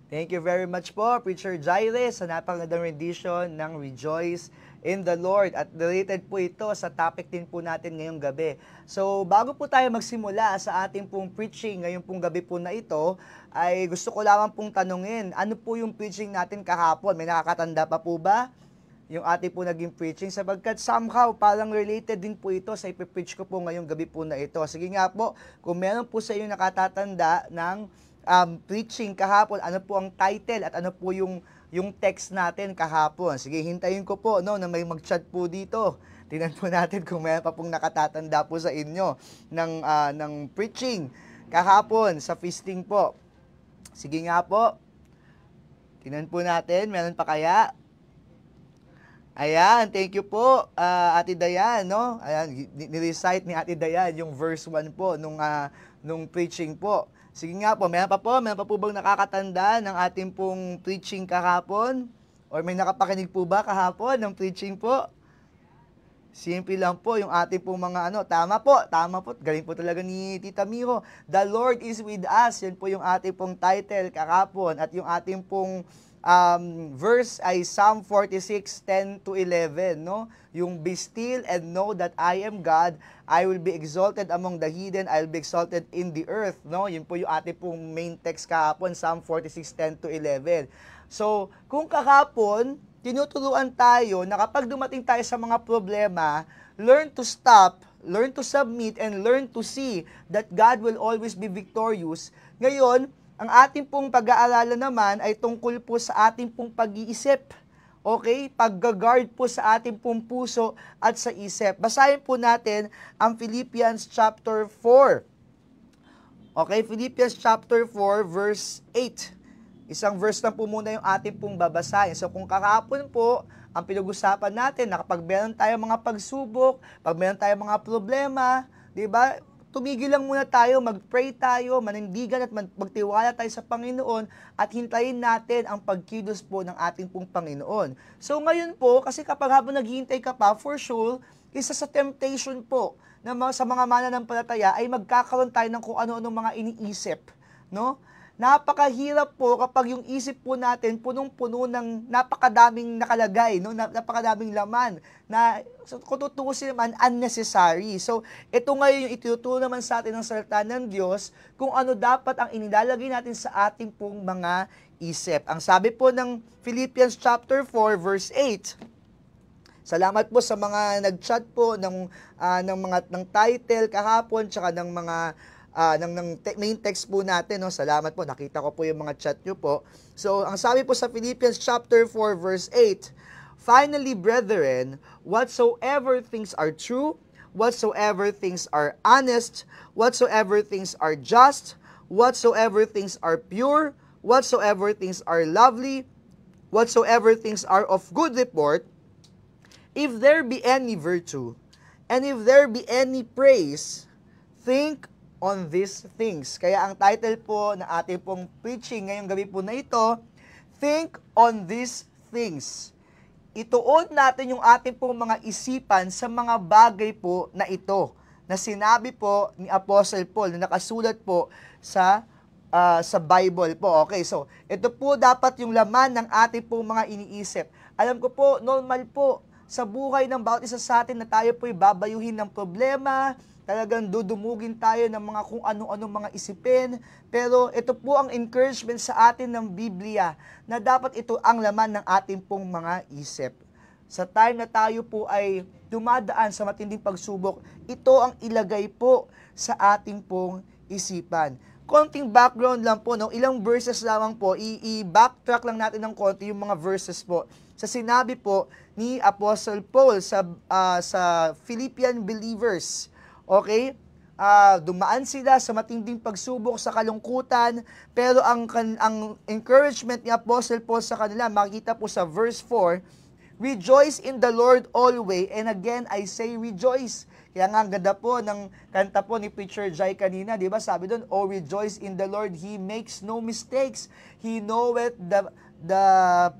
Thank you very much po, Preacher Jaire, sa napakagandang rendition ng Rejoice in the Lord. At related po ito sa topic din po natin ngayong gabi. So, bago po tayo magsimula sa ating pong preaching ngayong pong gabi po na ito, ay gusto ko lamang pong tanungin, ano po yung preaching natin kahapon? May nakakatanda pa po ba? Yung ating po naging preaching, sapagkat somehow parang related din po ito sa ipipreach ko po ngayong gabi po na ito. Sige nga po, kung meron po sa inyo nakatatanda ng preaching kahapon, ano po ang title at ano po yung text natin kahapon. Sige, hintayin ko po no, na may mag-chat po dito. Tingnan po natin kung meron pa pong nakatatanda po sa inyo ng preaching kahapon sa feasting po. Sige nga po, tingnan po natin, meron pa kaya? Ayan, thank you po, Ate Dayan, no? Ayan, nirecite ni Ate Dayan yung verse 1 po nung preaching po. Sige nga po, meron pa po bang nakakatanda ng ating pong preaching kahapon? Or may nakapakinig po ba kahapon ng preaching po? Simple lang po yung ating pong mga tama po, galing po talaga ni Tita Miro. The Lord is with us, yan po yung ating pong title kahapon. At yung ating pong verse ay Psalm 46:10-11, no? Yung be still and know that I am God, I will be exalted among the heathen, I will be exalted in the earth, no? Yun po yung ating pong main text kahapon, Psalm 46:10-11. So, kung kahapon, tinuturuan tayo na kapag dumating tayo sa mga problema, learn to stop, learn to submit, and learn to see that God will always be victorious. Ngayon, ang ating pong pag-aaralan naman ay tungkol po sa ating pong pag-iisip. Okay? Pag-guard po sa ating pong puso at sa isip. Basahin po natin ang Philippians chapter 4. Okay? Philippians chapter 4 verse 8. Isang verse lang po muna yung ating pong babasahin. So kung kakapon po, ang pinag-usapan natin na kapag meron tayong mga pagsubok, pag meron tayong mga problema, di ba? Tumigil lang muna tayo, mag-pray tayo, manindigan at magtiwala tayo sa Panginoon at hintayin natin ang pagkilos po ng ating pong Panginoon. So ngayon po, kasi kapag habang naghihintay ka pa, for sure, isa sa temptation po na sa mga mananampalataya ay magkakaroon tayo ng kung ano-ano mga iniisip, no? Napakahirap po kapag yung isip po natin punong-puno ng napakadaming nakalagay, no? Napakadaming laman na kung tutuusin naman unnecessary. So, ito ngayon yung ituturo naman sa atin ng salita ng Diyos kung ano dapat ang inilalagay natin sa ating pong mga isip. Ang sabi po ng Philippians chapter 4 verse 8. Salamat po sa mga nag-chat po ng title kahapon tsaka ng mga main text po natin, no? Salamat po, nakita ko po yung mga chat nyo po. So, ang sabi po sa Philippians chapter 4 verse 8, finally, brethren, whatsoever things are true, whatsoever things are honest, whatsoever things are just, whatsoever things are pure, whatsoever things are lovely, whatsoever things are of good report, if there be any virtue, and if there be any praise, think on these things. Kaya ang title po na ating pong preaching ngayong gabi po na ito, think on these things. Ituon natin yung ating pong mga isipan sa mga bagay po na ito, na sinabi po ni Apostle Paul, na nakasulat po sa Bible po. Okay, so ito po dapat yung laman ng ating pong mga iniisip. Alam ko po, normal po sa buhay ng bawat isa sa atin na tayo po'y babayuhin ng problema, talagang dudumugin tayo ng mga kung ano-ano mga isipin. Pero ito po ang encouragement sa atin ng Biblia na dapat ito ang laman ng ating pong mga isip. Sa time na tayo po ay dumadaan sa matinding pagsubok, ito ang ilagay po sa ating pong isipan. Konting background lang po, no? Ilang verses lamang po, i-backtrack lang natin ng konti yung mga verses po. Sa sinabi po ni Apostle Paul sa Philippian believers. Okay? Dumaan sila sa matinding pagsubok, sa kalungkutan, pero ang encouragement ni Apostle Paul sa kanila, makikita po sa verse 4, rejoice in the Lord always, and again I say rejoice. Kaya nga ang ganda po ng kanta po ni Preacher Jai kanina, di ba? Sabi doon, oh rejoice in the Lord, He makes no mistakes, He knoweth the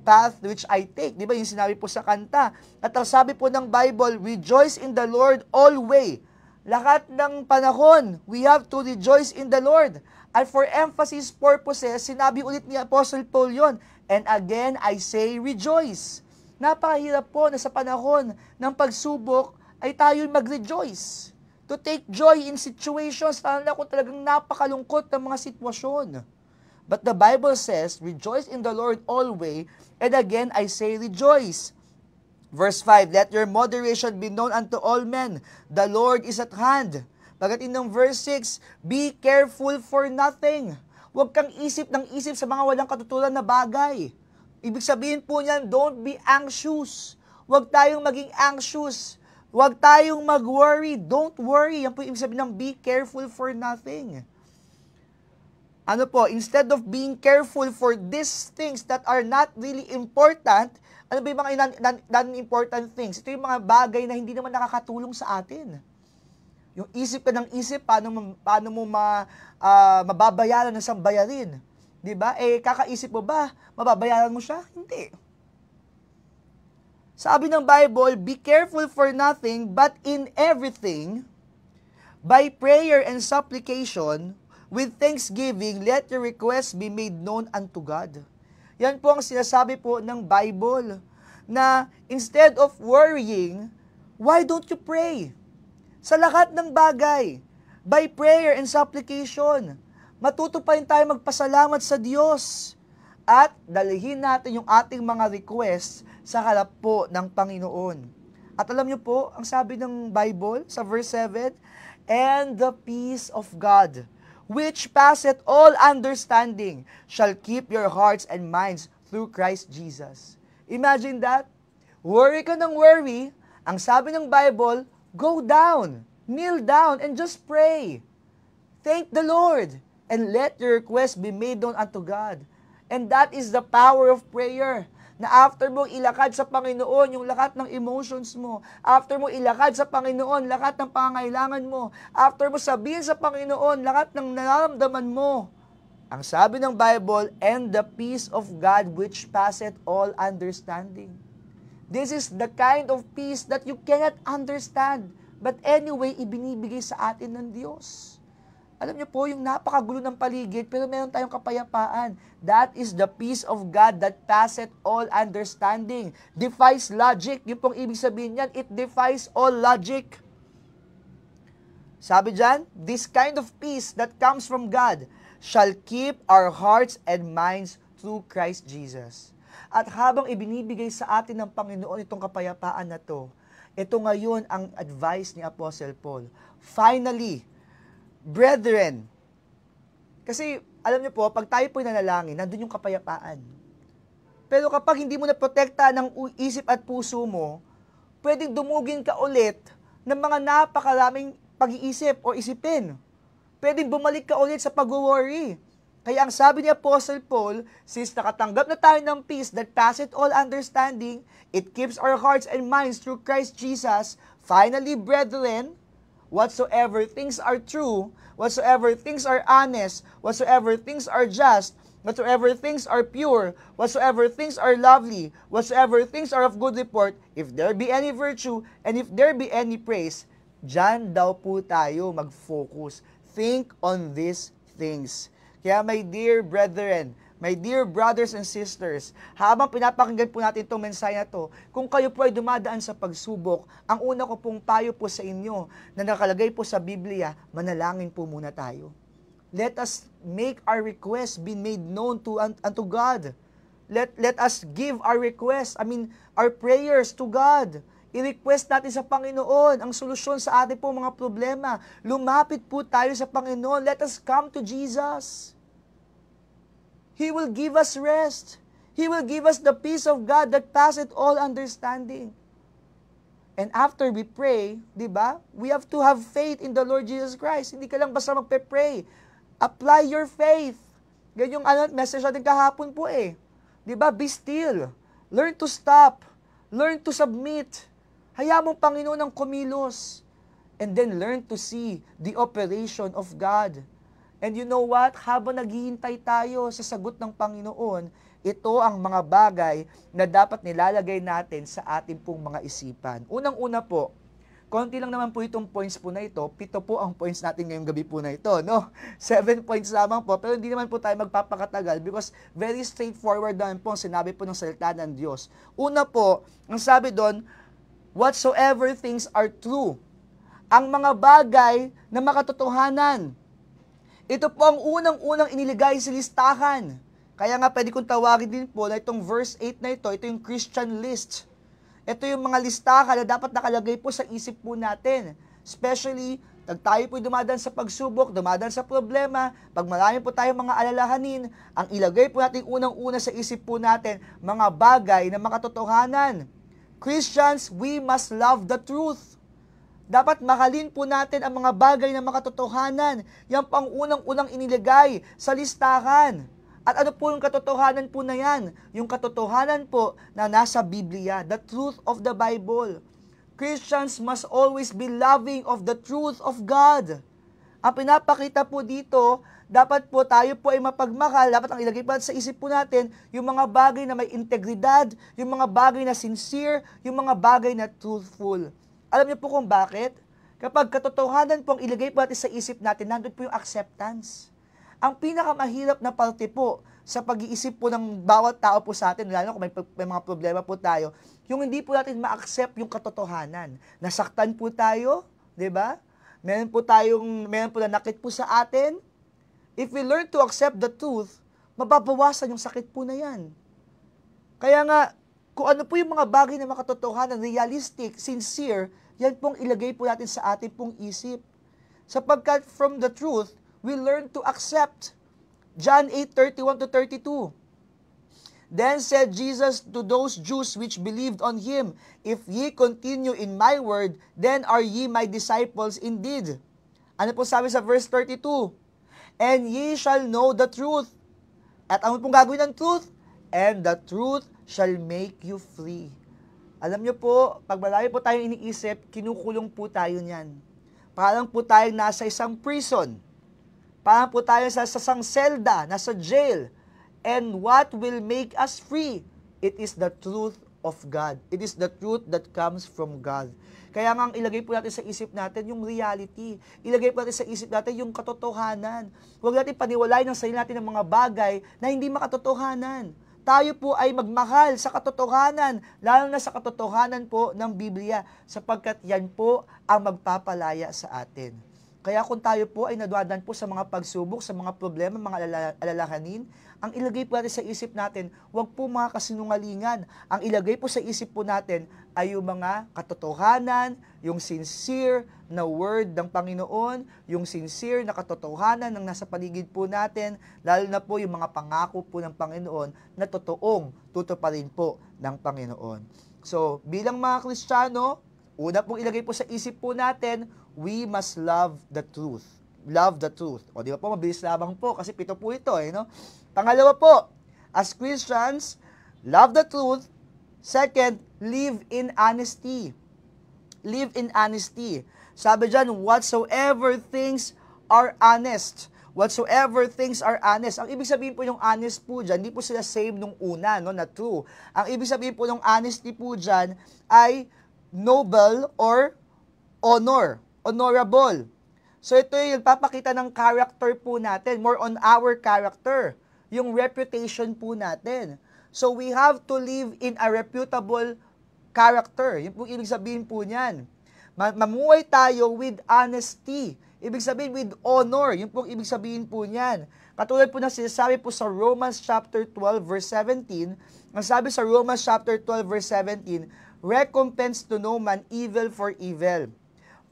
path which I take. Di ba yung sinabi po sa kanta? At ang sabi po ng Bible, rejoice in the Lord always. Lahat ng panahon, we have to rejoice in the Lord. At for emphasis purposes, sinabi ulit ni Apostle Paul yon. And again, I say rejoice. Napakahirap po na sa panahon ng pagsubok ay tayo mag-rejoice. To take joy in situations, lalo na kung talagang napakalungkot ng mga sitwasyon. But the Bible says, rejoice in the Lord always, and again I say rejoice. Verse 5, let your moderation be known unto all men. The Lord is at hand. Pagdating ng verse 6, be careful for nothing. Huwag kang isip ng isip sa mga walang katuturan na bagay. Ibig sabihin po niyan, don't be anxious. Huwag tayong maging anxious. Huwag tayong mag-worry. Don't worry. Yan po ibig sabihin ng be careful for nothing. Ano po, instead of being careful for these things that are not really important, ano ba yung mga non-important things? Ito yung mga bagay na hindi naman nakakatulong sa atin. Yung isip ka ng isip, paano mo mababayaran ng isang bayarin? Diba? Kakaisip mo ba, mababayaran mo siya? Hindi. Sabi ng Bible, be careful for nothing, but in everything, by prayer and supplication, with thanksgiving, let your requests be made known unto God. Yan po ang sinasabi po ng Bible, na instead of worrying, why don't you pray? Sa lahat ng bagay, by prayer and supplication, matuto pa rin tayo magpasalamat sa Diyos at dalhin natin yung ating mga requests sa harap po ng Panginoon. At alam niyo po, ang sabi ng Bible sa verse 7, and the peace of God, which passeth all understanding, shall keep your hearts and minds through Christ Jesus. Imagine that. Worry ka ng worry. Ang sabi ng Bible, go down, kneel down, and just pray. Thank the Lord, and let your request be made known unto God. And that is the power of prayer. Na after mo ilakad sa Panginoon yung lahat ng emotions mo, after mo ilakad sa Panginoon lahat ng pangangailangan mo, after mo sabihin sa Panginoon lahat ng nararamdaman mo, ang sabi ng Bible, and the peace of God which passeth all understanding. This is the kind of peace that you cannot understand, but anyway, ibinibigay sa atin ng Diyos. Alam niyo po, yung napakagulo ng paligid, pero meron tayong kapayapaan. That is the peace of God that passeth all understanding. Defies logic. Yung pong ibig sabihin niyan, it defies all logic. Sabi dyan, this kind of peace that comes from God shall keep our hearts and minds through Christ Jesus. At habang ibinibigay sa atin ng Panginoon itong kapayapaan na to, ito ngayon ang advice ni Apostle Paul. Finally, brethren, kasi alam niyo po, pag tayo po'y nanalangin, nandun yung kapayapaan. Pero kapag hindi mo naprotekta ng isip at puso mo, pwedeng dumugin ka ulit ng mga napakaraming pag-iisip o isipin. Pwedeng bumalik ka ulit sa pag-worry. Kaya ang sabi ni Apostle Paul, since nakatanggap na tayo ng peace that passeth all understanding, it keeps our hearts and minds through Christ Jesus. Finally, brethren, whatsoever things are true, whatsoever things are honest, whatsoever things are just, whatsoever things are pure, whatsoever things are lovely, whatsoever things are of good report, if there be any virtue, and if there be any praise, dyan daw po tayo mag-focus. Think on these things. Kaya my dear brethren, my dear brothers and sisters, habang pinapakinggan po natin itong mensahe na to, kung kayo po ay dumadaan sa pagsubok, ang una ko pong payo po sa inyo na nakalagay po sa Biblia, manalangin po muna tayo. Let us make our request be made known unto God. Let us give our request, our prayers to God. I-request natin sa Panginoon ang solusyon sa ating po mga problema. Lumapit po tayo sa Panginoon. Let us come to Jesus. He will give us rest. He will give us the peace of God that passeth all understanding. And after we pray, di ba? We have to have faith in the Lord Jesus Christ. Hindi ka lang basta magpe-pray. Apply your faith. Ganyan yung message natin kahapon po eh. Di ba? Be still. Learn to stop. Learn to submit. Hayaan mo Panginoon ang kumilos. And then learn to see the operation of God. And you know what? Habang naghihintay tayo sa sagot ng Panginoon, ito ang mga bagay na dapat nilalagay natin sa ating pong mga isipan. Unang-una po, konti lang naman po itong points po na ito. 7 po ang points natin ngayong gabi po na ito, no? 7 points lamang po, pero hindi naman po tayo magpapakatagal because very straightforward naman po ang sinabi po ng salita ng Diyos. Una po, ang sabi doon, whatsoever things are true. Ang mga bagay na makatotohanan. Ito po ang unang-unang iniligay sa listahan. Kaya nga pwede kong tawagin din po na itong verse 8 na ito yung Christian list. Ito yung mga listahan na dapat nakalagay po sa isip po natin. Especially, pag tayo po dumadaan sa pagsubok, dumadaan sa problema, pag marami po tayong mga alalahanin, ang ilagay po natin unang-una sa isip po natin, mga bagay na makatotohanan. Christians, we must love the truth. Dapat mahalin po natin ang mga bagay na makatotohanan. Yan po ang unang-unang inilagay sa listahan. At ano po yung katotohanan po na yan? Yung katotohanan po na nasa Biblia, the truth of the Bible. Christians must always be loving of the truth of God. Ang pinapakita po dito, dapat po tayo po ay mapagmahal, dapat ang ilagay po sa isip po natin, yung mga bagay na may integridad, yung mga bagay na sincere, yung mga bagay na truthful. Alam niyo po kung bakit? Kapag katotohanan po ang ilagay po natin sa isip natin, nandun po yung acceptance. Ang pinakamahirap na parte po sa pag-iisip po ng bawat tao po sa atin, lalo kung may mga problema po tayo, yung hindi po natin ma-accept yung katotohanan. Nasaktan po tayo, di ba? Meron po nanakit po sa atin. If we learn to accept the truth, mababawasan yung sakit po na yan. Kaya nga, kung ano po yung mga bagay na makatotohanan, realistic, sincere, yan pong ilagay po natin sa ating pong isip. Sapagkat from the truth, we learn to accept. John 8:31-32. Then said Jesus to those Jews which believed on him, if ye continue in my word, then are ye my disciples indeed. Ano po sabi sa verse 32? And ye shall know the truth. At ano pong gagawin ng truth? And the truth shall make you free. Alam niyo po, pag marami po tayong iniisip, kinukulong po tayo niyan. Parang po tayong nasa isang prison. Parang po tayo sa isang selda, nasa jail. And what will make us free? It is the truth of God. It is the truth that comes from God. Kaya nga ang ilagay po natin sa isip natin yung reality. Ilagay po natin sa isip natin yung katotohanan. Huwag natin paniwalain ng sarili natin ng mga bagay na hindi makatotohanan. Tayo po ay magmahal sa katotohanan, lalo na sa katotohanan po ng Biblia, sapagkat yan po ang magpapalaya sa atin. Kaya kung tayo po ay nadadaan po sa mga pagsubok, sa mga problema, mga alalahanin, ang ilagay po natin sa isip natin, huwag po mga kasinungalingan. Ang ilagay po sa isip po natin ay yung mga katotohanan, yung sincere na word ng Panginoon, yung sincere na katotohanan ng nasa paligid po natin, lalo na po yung mga pangako po ng Panginoon na totoong tutuparin po ng Panginoon. So, bilang mga Kristiyano, una pong ilagay po sa isip po natin, we must love the truth. Love the truth. O di ba po, mabilis lamang po kasi 7 po ito no? Pangalawa po, as Christians, love the truth. Second, live in honesty. Live in honesty. Sabi dyan, whatsoever things are honest. Whatsoever things are honest. Ang ibig sabihin po yung honest po dyan, hindi po sila same nung una, no, na true. Ang ibig sabihin po ng honesty po dyan ay noble or honor. Honorable. So ito yung papakita ng character po natin, more on our character, yung reputation po natin. So we have to live in a reputable character. Yun po ibig sabihin po niyan. Mamuhay tayo with honesty. Ibig sabihin with honor. Yun po ibig sabihin po niyan. Katulad po na sinasabi po sa Romans chapter 12 verse 17, ang sabi sa Romans chapter 12 verse 17, recompense to no man evil for evil.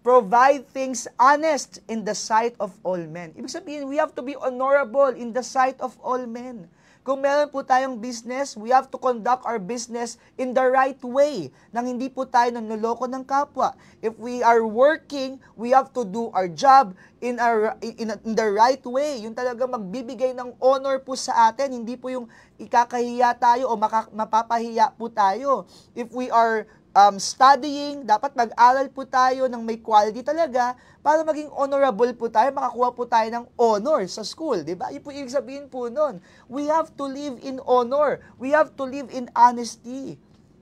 Provide things honest in the sight of all men. Ibig sabihin, we have to be honorable in the sight of all men. Kung meron po tayong business, we have to conduct our business in the right way, nang hindi po tayo nanloloko ng kapwa. If we are working, we have to do our job in the right way. Yung talaga magbibigay ng honor po sa atin, hindi po yung ikakahiya tayo o mapapahiya po tayo. If we are studying, dapat mag-aral po tayo ng may quality talaga para maging honorable po tayo, makakuha po tayo ng honor sa school, di ba? Yun po ibig sabihin po nun. We have to live in honor. We have to live in honesty.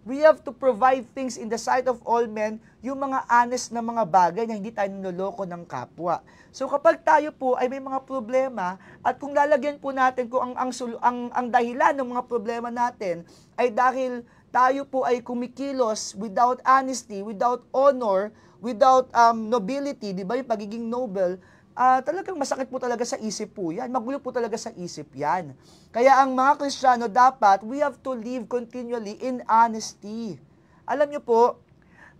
We have to provide things in the sight of all men, yung mga honest na mga bagay na hindi tayo niloloko ng kapwa. So kapag tayo po ay may mga problema, at kung lalagyan po natin kung ang dahilan ng mga problema natin ay dahil tayo po ay kumikilos without honesty, without honor, without nobility, di ba yung pagiging noble, talagang masakit po talaga sa isip po yan. Magulo po talaga sa isip yan. Kaya ang mga Kristiyano dapat, we have to live continually in honesty. Alam niyo po,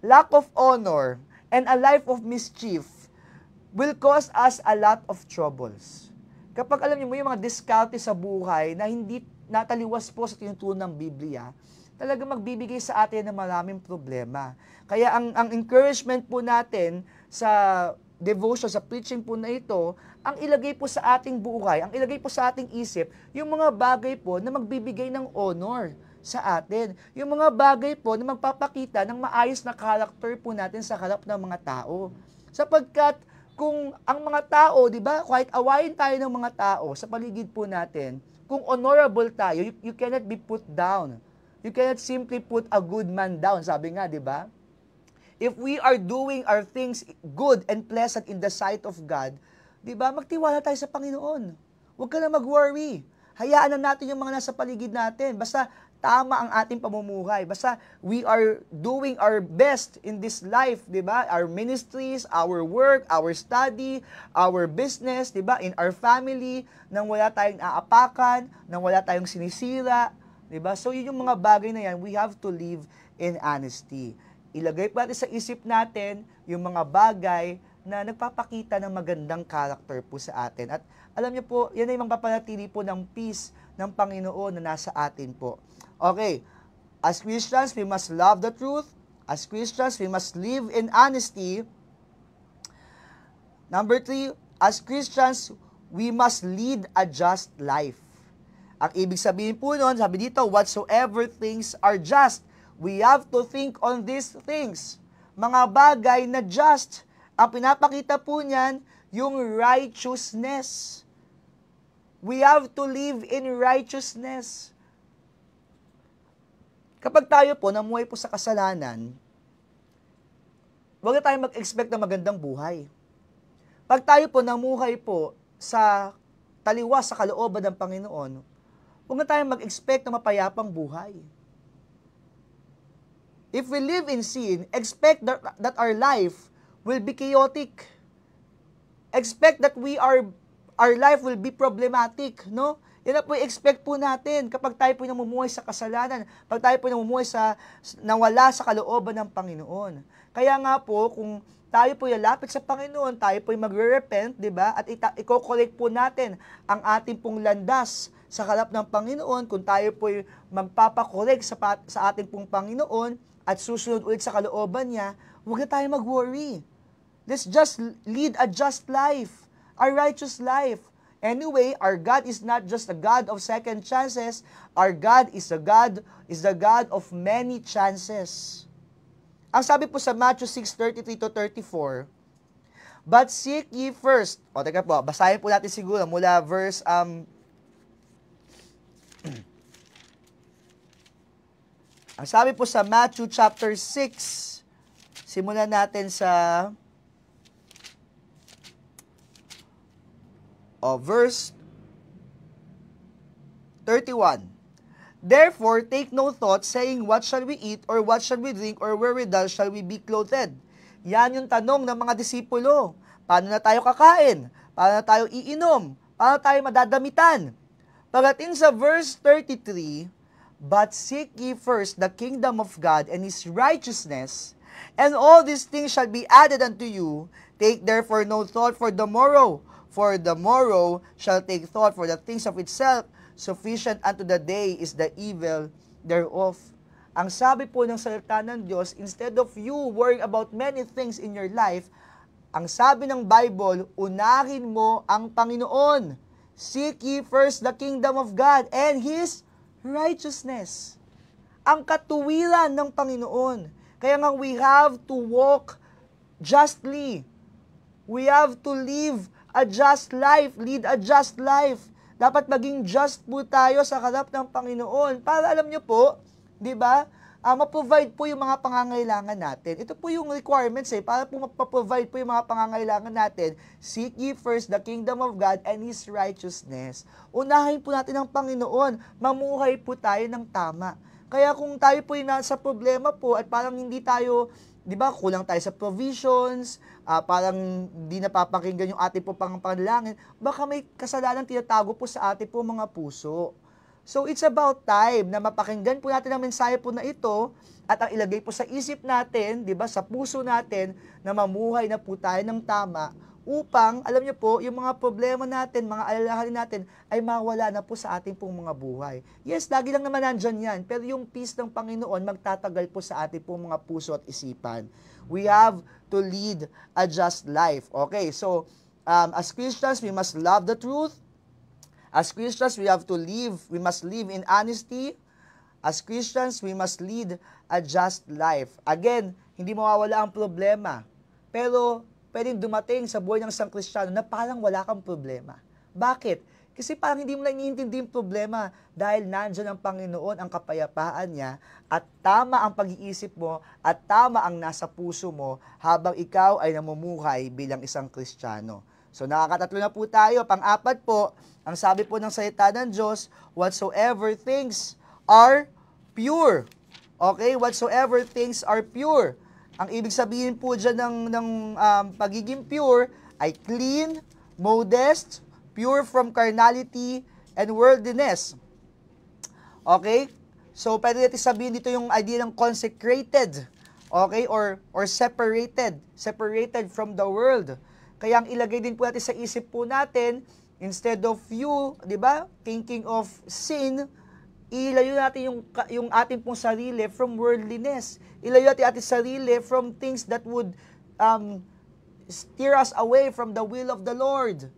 lack of honor and a life of mischief will cause us a lot of troubles. Kapag alam niyo mo yung mga diskarte sa buhay na hindi nataliwas po sa tinuturo ng Biblia, talaga magbibigay sa atin ng maraming problema. Kaya ang encouragement po natin sa devotion, sa preaching po na ito, ang ilagay po sa ating buhay, ang ilagay po sa ating isip, yung mga bagay po na magbibigay ng honor sa atin. Yung mga bagay po na magpapakita ng maayos na character po natin sa harap ng mga tao. Sapagkat kung ang mga tao, di ba, kahit awayin tayo ng mga tao sa paligid po natin, kung honorable tayo, you cannot be put down. You cannot simply put a good man down. Sabi nga, di ba? If we are doing our things good and pleasant in the sight of God, di ba, magtiwala tayo sa Panginoon. Huwag ka na mag-worry. Hayaan na natin yung mga nasa paligid natin. Basta tama ang ating pamumuhay. Basta we are doing our best in this life, di ba? Our ministries, our work, our study, our business, di ba? In our family, nang wala tayong aapakan, nang wala tayong sinisira, di ba? So yun yung mga bagay na yan, we have to live in honesty. Ilagay po natin sa isip natin yung mga bagay na nagpapakita ng magandang character po sa atin. At alam niyo po, yan ay magpapanatili po ng peace ng Panginoon na nasa atin po. Okay, as Christians, we must love the truth. As Christians, we must live in honesty. Number 3, as Christians, we must lead a just life. Ang ibig sabihin po nun, sabi dito, whatsoever things are just, we have to think on these things. Mga bagay na just. Ang pinapakita po niyan, yung righteousness. We have to live in righteousness. Kapag tayo po namuhay po sa kasalanan, huwag na tayo mag-expect na magandang buhay. Pag tayo po namuhay po sa taliwas sa kalooban ng Panginoon, huwag na tayo mag-expect na mapayapang buhay. If we live in sin, expect that our life will be chaotic. Expect that our life will be problematic, no? Yan na po expect po natin kapag tayo po namumuhay sa kasalanan, pag tayo po namumuhay nawala sa kalooban ng Panginoon. Kaya nga po, kung tayo po lalapit sa Panginoon, tayo po magre-repent, di ba? At i-correct po natin ang ating pong landas sa harap ng Panginoon, kung tayo po magpapakorek sa ating pong Panginoon, at susunod ulit sa kalooban niya, huwag na tayo mag-worry. Let's just lead a just life, a righteous life. Anyway, our God is not just a God of second chances. Our God is the God of many chances. Ang sabi po sa Matthew 6:33-34, but seek ye first. O, teka po, basahin po natin siguro mula verse ang sabi po sa Matthew chapter 6, simulan natin sa verse 31. Therefore, take no thought, saying, what shall we eat, or what shall we drink, or wherewithal shall we be clothed? Yan yung tanong ng mga disipulo. Paano na tayo kakain? Paano na tayo iinom? Paano tayo madadamitan? Pagdating sa verse 33, but seek ye first the kingdom of God and His righteousness, and all these things shall be added unto you. Take therefore no thought for the morrow, for the morrow shall take thought for the things of itself. Sufficient unto the day is the evil thereof. Ang sabi po ng salita ng Diyos, instead of you worrying about many things in your life, ang sabi ng Bible, unahin mo ang Panginoon. Seek ye first the kingdom of God and His righteousness. Ang katuwiran ng Panginoon. Kaya nga we have to walk justly. We have to live a just life, lead a just life. Dapat maging just po tayo sa harap ng Panginoon. Para alam nyo po, di ba, ma-provide po yung mga pangangailangan natin. Ito po yung requirements para po ma-provide po yung mga pangangailangan natin. Seek ye first the kingdom of God and His righteousness. Unahin po natin ang Panginoon. Mamuhay po tayo ng tama. Kaya kung tayo po yung nasa problema po at parang hindi tayo, di ba, kulang tayo sa provisions, parang hindi napapakinggan yung ating po pangalangin, baka may kasalanan tinatago po sa ating po mga puso. So, it's about time na mapakinggan po natin ang mensahe po na ito at ang ilagay po sa isip natin, di ba, sa puso natin, na mamuhay na po tayo ng tama upang, alam niyo po, yung mga problema natin, mga alalahanin natin, ay mawala na po sa ating pong mga buhay. Yes, lagi lang naman nandyan yan, pero yung peace ng Panginoon magtatagal po sa ating pong mga puso at isipan. We have to lead a just life. Okay, so, as Christians, we must love the truth. As Christians, we must live in honesty. As Christians, we must lead a just life. Again, hindi mawawala ang problema. Pero, pwedeng dumating sa buhay ng isang Kristiyano na parang wala kang problema. Bakit? Kasi parang hindi mo lang iniintindi yung problema dahil nandyan ang Panginoon, ang kapayapaan niya, at tama ang pag-iisip mo, at tama ang nasa puso mo habang ikaw ay namumuhay bilang isang Kristiyano. So, nakakatatlo na po tayo. Pang-apat po, ang sabi po ng salita ng Diyos, whatsoever things are pure. Okay? Whatsoever things are pure. Ang ibig sabihin po dyan ng pagiging pure ay clean, modest, pure from carnality, and worldliness. Okay? So, pwede natin sabihin dito yung idea ng consecrated. Okay? Or separated. Separated from the world. Kaya ang ilagay din po natin sa isip po natin, instead of you, di ba, thinking of sin, ilayo natin yung ating pong sarili from worldliness. Ilayo natin ating sarili from things that would steer us away from the will of the Lord.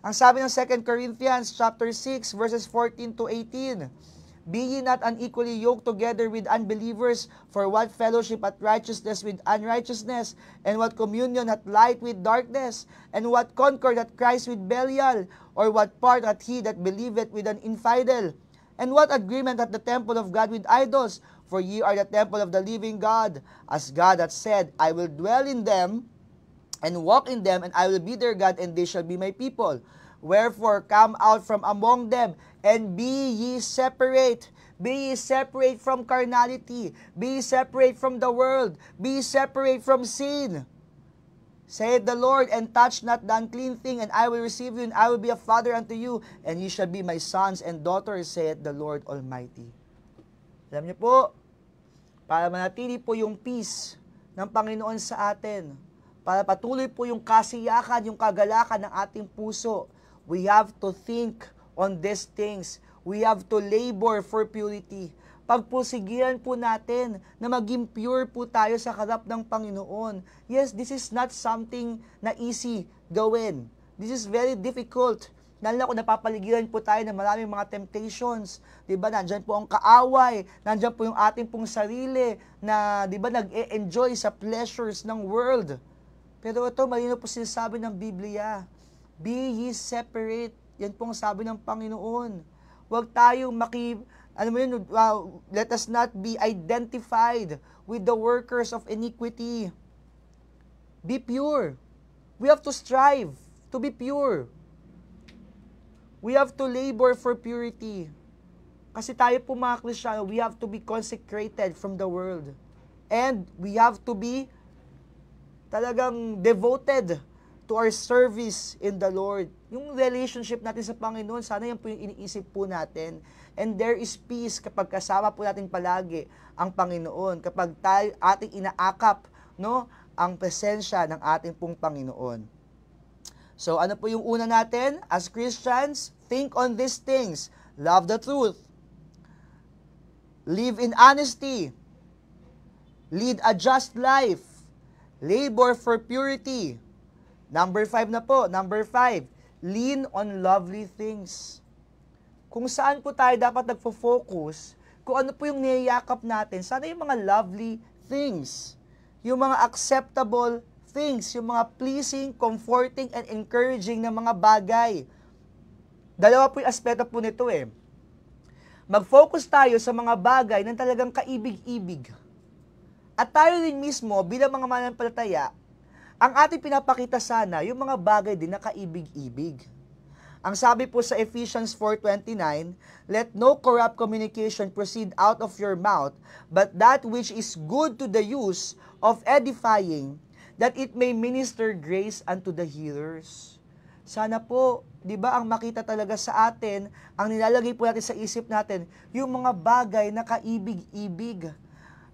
Ang sabi ng 2 Corinthians chapter 6 verses 14 to 18, be ye not unequally yoked together with unbelievers, for what fellowship hath righteousness with unrighteousness, and what communion hath light with darkness, and what concord hath Christ with Belial, or what part hath he that believeth with an infidel? And what agreement hath the temple of God with idols? For ye are the temple of the living God. As God hath said, I will dwell in them, and walk in them, and I will be their God, and they shall be my people. Wherefore come out from among them, and be ye separate. Be ye separate from carnality. Be ye separate from the world. Be ye separate from sin. Saith the Lord, and touch not the unclean thing, and I will receive you, and I will be a father unto you, and ye shall be my sons and daughters, saith the Lord Almighty. Alam niyo po, para manatili po yung peace ng Panginoon sa atin, para patuloy po yung kasiyakan, yung kagalakan ng ating puso, we have to think on these things. We have to labor for purity. Pagpusigilan po natin na maging pure po tayo sa harap ng Panginoon. Yes, this is not something na easy gawin. This is very difficult. Lalo na kung napapaligiran po tayo ng maraming mga temptations. Diba, nandyan po ang kaaway, nandyan po yung ating pong sarili na, diba, nag-e-enjoy sa pleasures ng world. Pero ito, malino po sinasabi ng Biblia, be ye separate. Yan pong sabi ng Panginoon. Huwag tayong let us not be identified with the workers of iniquity. Be pure. We have to strive to be pure. We have to labor for purity. Kasi tayo po mga Kristiyano, we have to be consecrated from the world. And we have to be talagang devoted to our service in the Lord. Yung relationship natin sa Panginoon, sana yan po yung iniisip po natin. And there is peace kapag kasama po natin palagi ang Panginoon, kapag tayo ating inaakap, no, ang presensya ng ating pong Panginoon. So, ano po yung una natin? As Christians, think on these things. Love the truth. Live in honesty. Lead a just life. Labor for purity. Number 5 na po. Number 5, lean on lovely things. Kung saan po tayo dapat nagfo-focus, kung ano po yung niyayakap natin, sana yung mga lovely things, yung mga acceptable things, yung mga pleasing, comforting, and encouraging na mga bagay. Dalawa po yung aspeto po nito eh. Mag-focus tayo sa mga bagay na talagang kaibig-ibig. At tayo din mismo, bilang mga mananampalataya, ang ating pinapakita sana, yung mga bagay din na kaibig-ibig. Ang sabi po sa Ephesians 4:29, "Let no corrupt communication proceed out of your mouth, but that which is good to the use of edifying, that it may minister grace unto the hearers." Sana po, di ba, ang makita talaga sa atin, ang nilalagay po natin sa isip natin, yung mga bagay na kaibig-ibig.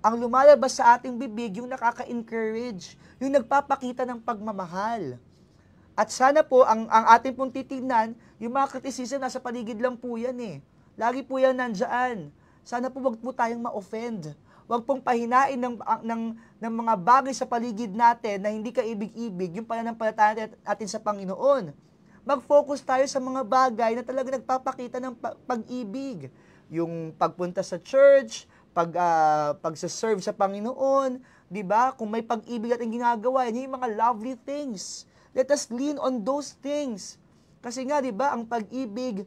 Ang lumalabas sa ating bibig, yung nakaka-encourage, yung nagpapakita ng pagmamahal. At sana po, ang ating pong titignan, yung mga criticism, nasa paligid lang po yan eh. Lagi po yan nandyan. Sana po wag po tayong ma-offend. Wag pong pahinain ng mga bagay sa paligid natin na hindi kaibig-ibig, yung pananampalataya natin sa Panginoon. Mag-focus tayo sa mga bagay na talaga nagpapakita ng pag-ibig. Yung pagpunta sa church, pag-serve sa Panginoon, di ba? Kung may pag-ibig natin ginagawa, yan yung mga lovely things. Let us lean on those things. Kasi nga, di ba, ang pag-ibig,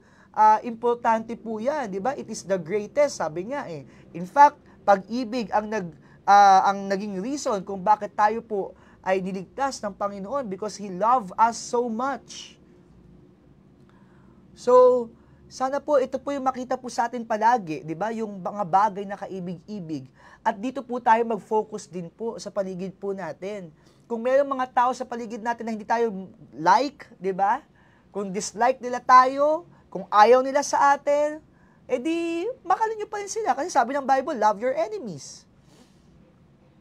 importante po yan, di ba? It is the greatest, sabi nga eh. In fact, pag-ibig ang naging reason kung bakit tayo po ay niligtas ng Panginoon because He loved us so much. So, sana po ito po yung makita po sa atin palagi, di ba? Yung mga bagay na kaibig-ibig. At dito po tayo mag-focus din po sa paligid po natin. Kung mayroong mga tao sa paligid natin na hindi tayo like, di ba? Kung dislike nila tayo, kung ayaw nila sa atin, edi makalin nyo pa rin sila. Kasi sabi ng Bible, love your enemies.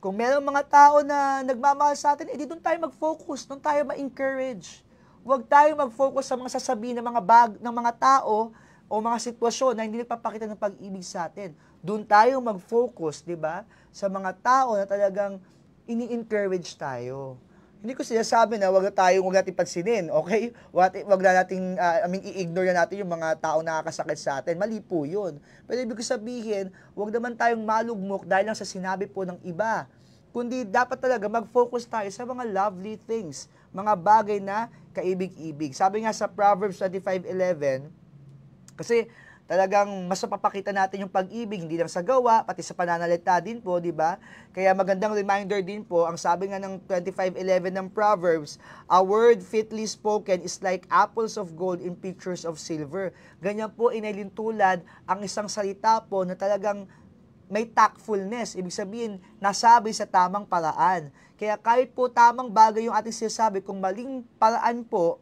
Kung mayroong mga tao na nagmamahal sa atin, edi doon tayo mag-focus, doon tayo ma-encourage. Huwag tayo mag-focus sa mga sasabihin ng mga tao o mga sitwasyon na hindi nagpapakita ng pag-ibig sa atin. Doon tayo mag-focus, di ba, sa mga tao na talagang ini-encourage tayo. Hindi ko sinasabi na wag natin pansinin, okay? Wag na nating, i-ignore na natin yung mga tao na nakakasakit sa atin. Mali po yun. Pero ibig sabihin, wag naman tayong malugmok dahil lang sa sinabi po ng iba. Kundi dapat talaga mag-focus tayo sa mga lovely things, mga bagay na kaibig-ibig. Sabi nga sa Proverbs 25:11, kasi talagang mas mapapakita natin yung pag-ibig, hindi lang sa gawa, pati sa pananalita din po, di ba? Kaya magandang reminder din po, ang sabi nga ng 25:11 ng Proverbs, "A word fitly spoken is like apples of gold in pictures of silver." Ganyan po inilintulad ang isang salita po na talagang may tactfulness. Ibig sabihin, nasabi sa tamang paraan. Kaya kahit po tamang bagay yung ating sinasabi, kung maling paraan po,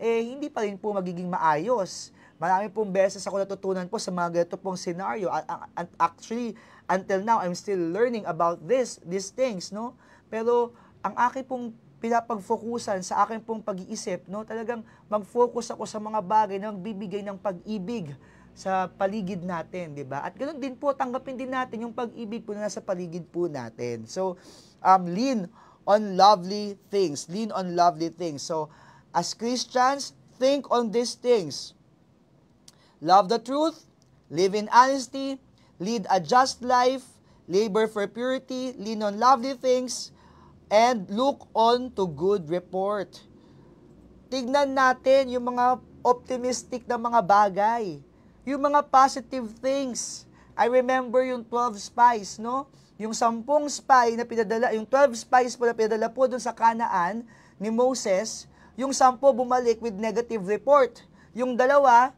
hindi pa rin po magiging maayos. Marami pong beses ako natutunan po sa mga ganito pong scenario. Actually, until now, I'm still learning about these things, no? Pero ang aking pong pinapag-focusan sa aking pong pag-iisip, no? Talagang mag-focus ako sa mga bagay na magbibigay ng pag-ibig sa paligid natin, di ba? At ganoon din po, tanggapin din natin yung pag-ibig po na nasa paligid po natin. So, lean on lovely things. Lean on lovely things. So, as Christians, think on these things. Love the truth, live in honesty, lead a just life, labor for purity, lean on lovely things, and look on to good report. Tignan natin yung mga optimistic na mga bagay, yung mga positive things. I remember yung 12 spies, no? Yung 10 spy na pinadala, yung 12 spies po na pinadala po dun sa Canaan ni Moses, yung 10 bumalik with negative report. Yung 2,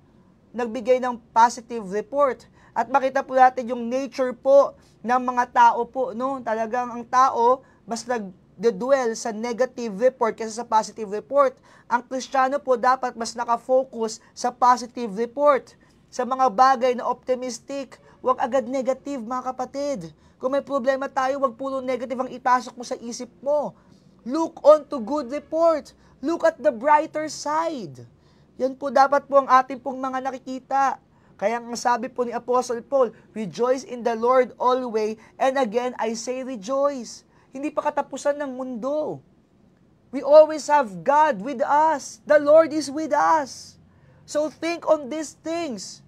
nagbigay ng positive report. At makita po natin yung nature po ng mga tao po, no? Talagang ang tao, mas nag-dwell sa negative report kaysa sa positive report. Ang Kristiyano po dapat mas nakafocus sa positive report. Sa mga bagay na optimistic, huwag agad negative, mga kapatid. Kung may problema tayo, huwag puro negative ang ipasok mo sa isip mo. Look on to good report. Look at the brighter side. Yan po dapat po ang ating pong mga nakikita. Kaya ang sabi po ni Apostle Paul, "Rejoice in the Lord always, and again I say rejoice." Hindi pa katapusan ng mundo. We always have God with us. The Lord is with us. So think on these things.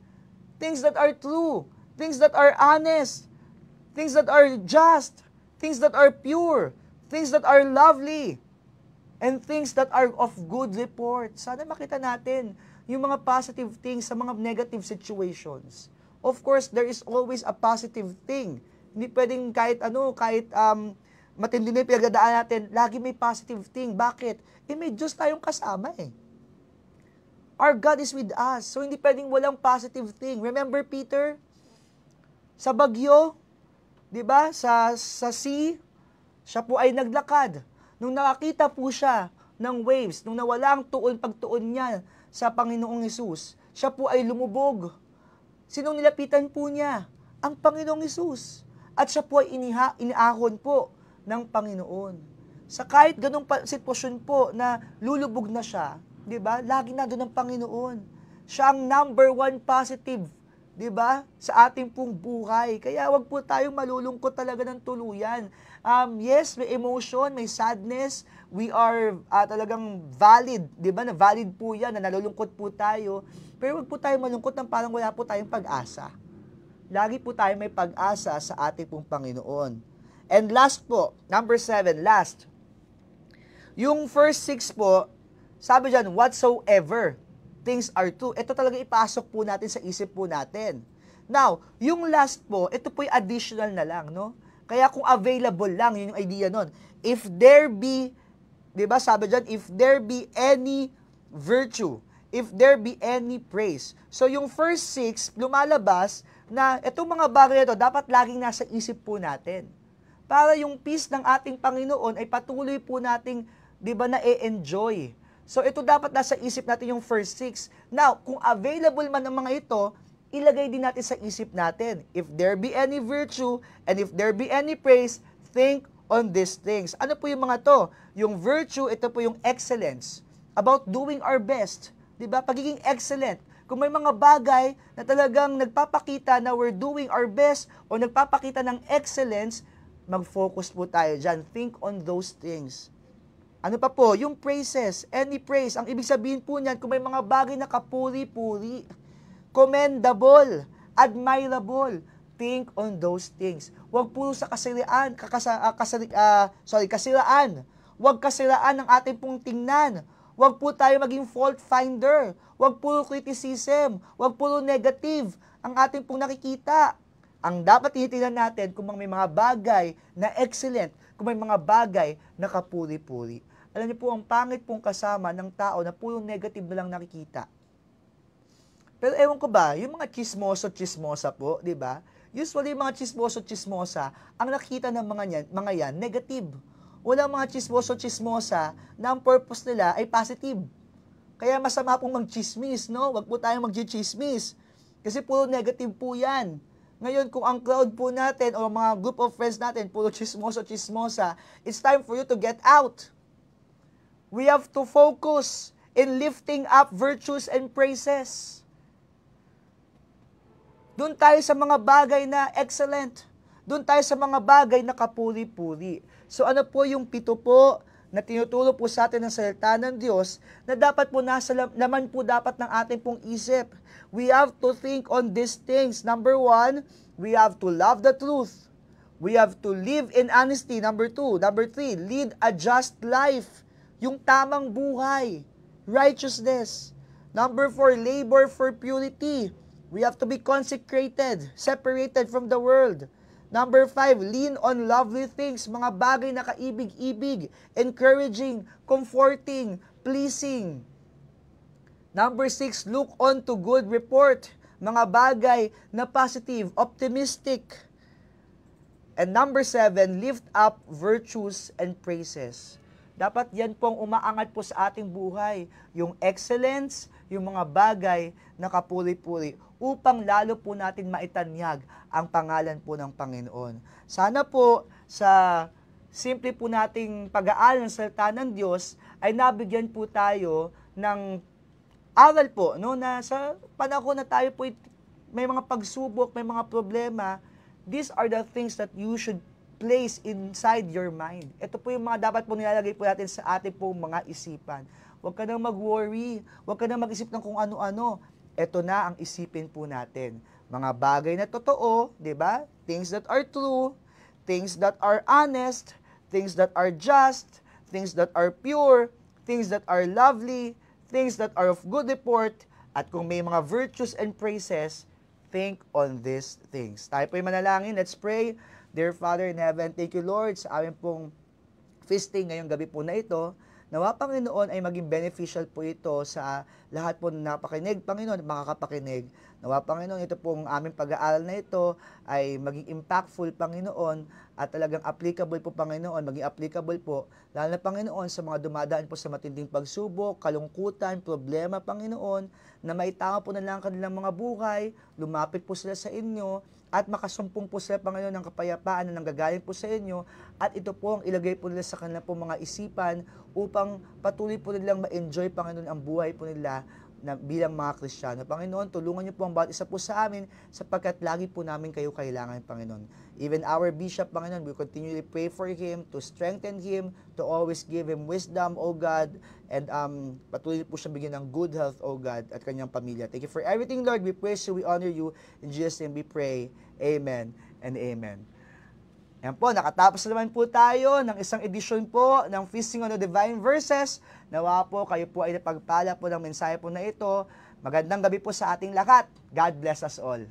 Things that are true. Things that are honest. Things that are just. Things that are pure. Things that are lovely. And things that are of good report. Sana makita natin yung mga positive things sa mga negative situations. of course, there is always a positive thing. Hindi pwedeng kahit matindi na yung pinagdadaan natin, lagi may positive thing. Bakit? May Diyos tayong kasama eh. Our God is with us. So, hindi pwedeng walang positive thing. Remember Peter? Sa bagyo, di ba? Sa sea, siya po ay naglakad. Nung nakakita po siya ng waves, nung nawala ang pagtuon niya sa Panginoong Hesus, siya po ay lumubog. Sinong nilapitan po niya? Ang Panginoong Hesus. At siya po ay iniahon po ng Panginoon. Sa kahit ganong sitwasyon po na lulubog na siya, di ba? Lagi na doon ang Panginoon. Siya ang number one positive, di ba? Sa ating pong buhay. Kaya wag po tayong malulungkot talaga ng tuluyan. Yes, may emotion, may sadness. We are talagang valid, di ba? Na valid po yan, na nalulungkot po tayo. Pero wag po tayong malungkot ng parang wala po tayong pag-asa. Lagi po tayo may pag-asa sa ating pong Panginoon. And last po, number 7, last. Yung first 6 po, sabi dyan, whatsoever things are true. Ito talaga ipasok po natin sa isip po natin. Now, yung last po, ito po yung additional na lang, no? Kaya kung available lang, yun yung idea nun. If there be, di ba sabi dyan, if there be any virtue, if there be any praise. So yung first 6, lumalabas na itong mga bagay na ito, dapat laging nasa isip po natin. Para yung peace ng ating Panginoon ay patuloy po nating, di ba, na-enjoy. So ito dapat nasa isip natin yung first 6. Now, kung available man ang mga ito, ilagay din natin sa isip natin. If there be any virtue, and if there be any praise, think on these things. Ano po yung mga to? Yung virtue, ito po yung excellence. About doing our best. Diba? Pagiging excellent. Kung may mga bagay na talagang nagpapakita na we're doing our best o nagpapakita ng excellence, mag-focus po tayo dyan. Think on those things. Ano pa po? Yung praises. Any praise. Ang ibig sabihin po niyan, kung may mga bagay na kapuri-puri, commendable, admirable, think on those things. Huwag puro sa kasiraan. Huwag kasiraan ng ating pong tingnan. Huwag po tayo maging fault finder. Huwag puro criticism. Huwag puro negative ang ating pong nakikita. Ang dapat tinitingnan natin kung may mga bagay na excellent, kung may mga bagay na kapuri-puri. Alam niyo po, ang pangit pong kasama ng tao na puro negative na lang nakikita. Pero ewan ko ba, yung mga chismoso-chismosa po, di ba? Usually, mga chismoso-chismosa, ang nakita ng mga yan, negative. Walang mga chismoso-chismosa na ang purpose nila ay positive. Kaya masama pong mag-chismis, no? Huwag po tayong mag-chismis. Kasi puro negative po yan. Ngayon, kung ang crowd po natin o mga group of friends natin, puro chismoso-chismosa, it's time for you to get out. We have to focus in lifting up virtues and praises. Doon tayo sa mga bagay na excellent. Doon tayo sa mga bagay na kapuri-puri. So ano po yung 7 po na tinuturo po sa atin ng salita ng Diyos na dapat po nasa laman po dapat ng ating pong isip. We have to think on these things. Number 1, we have to love the truth. We have to live in honesty. Number 2. Number 3, lead a just life. Yung tamang buhay. Righteousness. Number 4, labor for purity. We have to be consecrated, separated from the world. Number 5, lean on lovely things, mga bagay na kaibig-ibig, encouraging, comforting, pleasing. Number 6, look on to good report, mga bagay na positive, optimistic. And number 7, lift up virtues and praises. Dapat yan pong umaangat po sa ating buhay, yung excellence, yung mga bagay na kapuri-puri, upang lalo po natin maitanyag ang pangalan po ng Panginoon. Sana po sa simple po nating pag-aaral ng salita ng Diyos ay nabigyan po tayo ng aral po, no, na sa panahon na tayo po may mga pagsubok, may mga problema, these are the things that you should place inside your mind. Ito po yung mga dapat po nilalagay po natin sa ating po mga isipan. Huwag ka nang mag-worry, huwag ka nang mag-isip ng kung ano-ano. Ito na ang isipin po natin. Mga bagay na totoo, di ba? Things that are true, things that are honest, things that are just, things that are pure, things that are lovely, things that are of good report, at kung may mga virtues and praises, think on these things. Tayo po'y manalangin. Let's pray. Dear Father in heaven, thank you Lord sa aming pong feasting ngayong gabi po na ito. Nawa Panginoon ay maging beneficial po ito sa lahat po na napakinig, Panginoon, at makakapakinig. Nawa Panginoon, ito pong aming pag-aaral na ito ay maging impactful, Panginoon, at talagang applicable po, Panginoon, maging applicable po, lalo na, Panginoon, sa mga dumadaan po sa matinding pagsubok, kalungkutan, problema, Panginoon, na maitama po na lang kanilang mga buhay, lumapit po sila sa inyo, at makasumpong po sila, Panginoon, ng kapayapaan na nanggagaling po sa inyo, at ito po ang ilagay po nila sa kanilang po mga isipan upang patuloy po nilang ma-enjoy, Panginoon, ang buhay po nila na bilang mga Kristiyano. Panginoon, tulungan niyo po ang bawat isa po sa amin sapagkat lagi po namin kayo kailangan, Panginoon. Even our Bishop, Panginoon, we continually pray for him, to strengthen him, to always give him wisdom, O God, and patuloy po siya bigyan ng good health, O God, at kanyang pamilya. Thank you for everything, Lord. We praise you, we honor you. In Jesus' name we pray. Amen and amen. Ayan po, nakatapos na naman po tayo ng isang edisyon po ng Feasting on the Divine Verses. Nawa po, kayo po ay napagpala po ng mensahe po na ito. Magandang gabi po sa ating lahat. God bless us all.